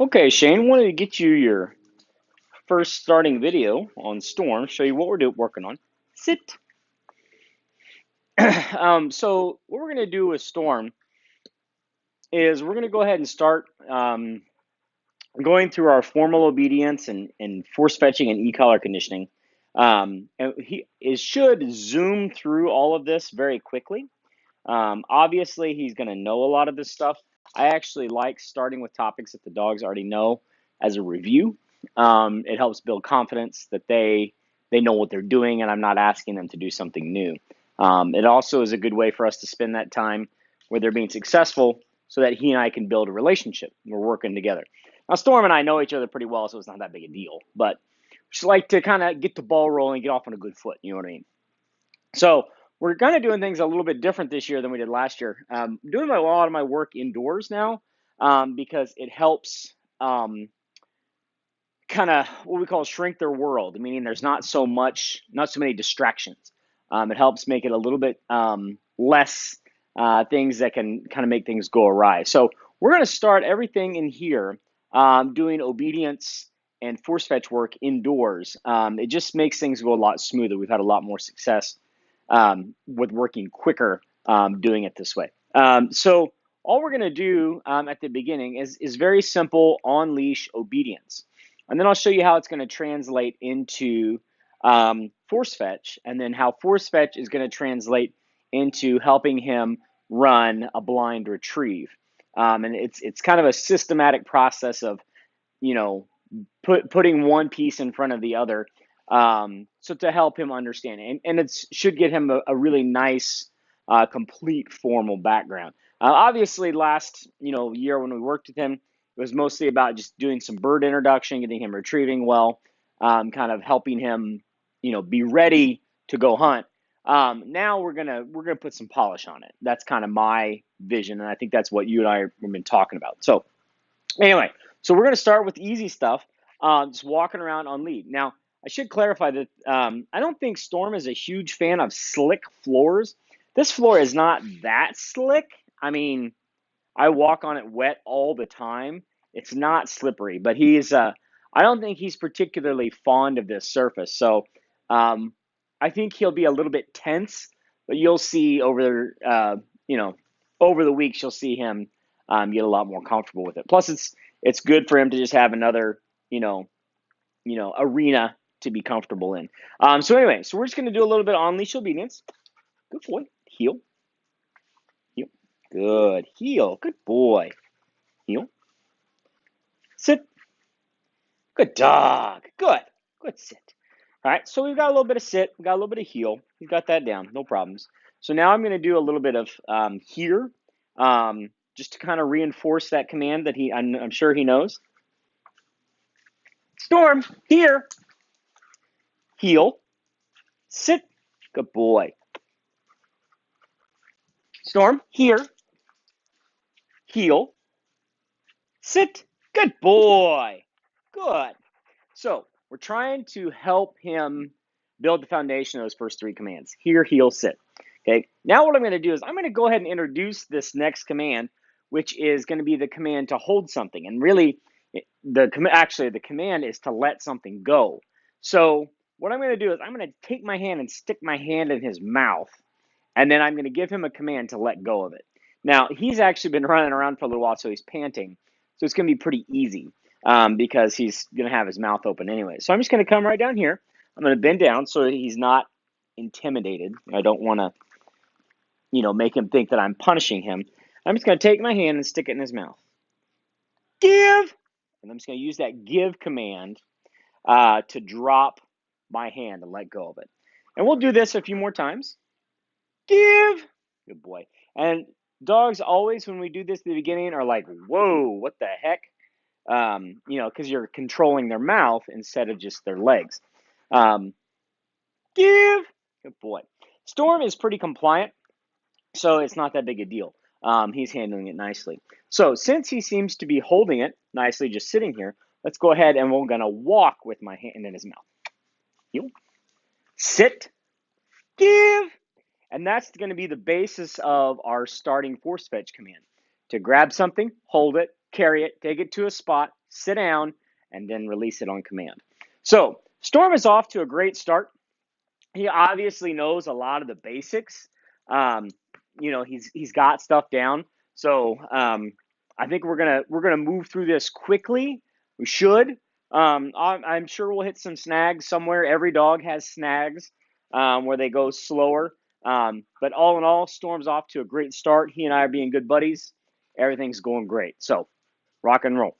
Okay, Shane, wanted to get you your first starting video on Storm, show you what we're working on. Sit. So what we're going to do with Storm is we're going to go ahead and start going through our formal obedience and force fetching and e-collar conditioning. And it should zoom through all of this very quickly. Obviously, he's going to know a lot of this stuff. I actually like starting with topics that the dogs already know as a review. It helps build confidence that they know what they're doing, and I'm not asking them to do something new. It also is a good way for us to spend that time where they're being successful, so that he and I can build a relationship. We're working together. Now, Storm and I know each other pretty well, so it's not that big a deal. But just like to kind of get the ball rolling, get off on a good foot. You know what I mean? So we're kind of doing things a little bit different this year than we did last year. Doing a lot of my work indoors now because it helps kind of what we call shrink their world, meaning there's not so many distractions. It helps make it a little bit less things that can kind of make things go awry. So we're going to start everything in here doing obedience and force fetch work indoors. It just makes things go a lot smoother. We've had a lot more success with working quicker doing it this way. So all we're going to do at the beginning is very simple on leash obedience. And then I'll show you how it's going to translate into force fetch, and then how force fetch is going to translate into helping him run a blind retrieve. And it's kind of a systematic process of, you know, putting one piece in front of the other, so to help him understand, and it should get him a really nice, complete formal background. Obviously, last year when we worked with him, it was mostly about just doing some bird introduction, getting him retrieving well, kind of helping him, be ready to go hunt. Now we're gonna put some polish on it. That's kind of my vision, and I think that's what you and I have been talking about. So anyway, so we're going to start with easy stuff, just walking around on lead. Now, I should clarify that I don't think Storm is a huge fan of slick floors. This floor is not that slick. I mean, I walk on it wet all the time. It's not slippery, but I don't think he's particularly fond of this surface. So I think he'll be a little bit tense, but you'll see over the weeks, you'll see him get a lot more comfortable with it. Plus, it's good for him to just have another, arena to be comfortable in. So anyway, so we're just going to do a little bit of on leash obedience. Good boy. Heel. Heel. Good. Heel. Good boy. Heel. Sit. Good dog. Good. Good sit. All right, so we've got a little bit of sit. We've got a little bit of heel. We've got that down. No problems. So now I'm going to do a little bit of here, just to kind of reinforce that command that I'm sure he knows. Storm, here. Heel. Sit. Good boy. Storm, here. Heel. Sit. Good boy. Good. So we're trying to help him build the foundation of those first three commands. Here, heel, sit. Okay. Now what I'm going to do is I'm going to go ahead and introduce this next command, which is going to be the command to hold something. And really, the command is to let something go. So what I'm going to do is I'm going to take my hand and stick my hand in his mouth, and then I'm going to give him a command to let go of it. Now, he's actually been running around for a little while, so he's panting. So it's going to be pretty easy because he's going to have his mouth open anyway. So I'm just going to come right down here. I'm going to bend down so that he's not intimidated. I don't want to, make him think that I'm punishing him. I'm just going to take my hand and stick it in his mouth. Give! And I'm just going to use that give command to drop my hand and let go of it. And we'll do this a few more times. Give! Good boy. And dogs always, when we do this at the beginning, are like, whoa, what the heck? Because you're controlling their mouth instead of just their legs. Give! Good boy. Storm is pretty compliant, so it's not that big a deal. He's handling it nicely. So since he seems to be holding it nicely, just sitting here, let's go ahead and we're going to walk with my hand in his mouth. Heel. Sit. Give. And that's going to be the basis of our starting force fetch command. To grab something, hold it, carry it, take it to a spot, sit down, and then release it on command. So Storm is off to a great start. He obviously knows a lot of the basics. Um, he's got stuff down. So I think we're gonna move through this quickly. We should. I'm sure we'll hit some snags somewhere. Every dog has snags where they go slower. But all in all, Storm's off to a great start. He and I are being good buddies. Everything's going great. So rock and roll.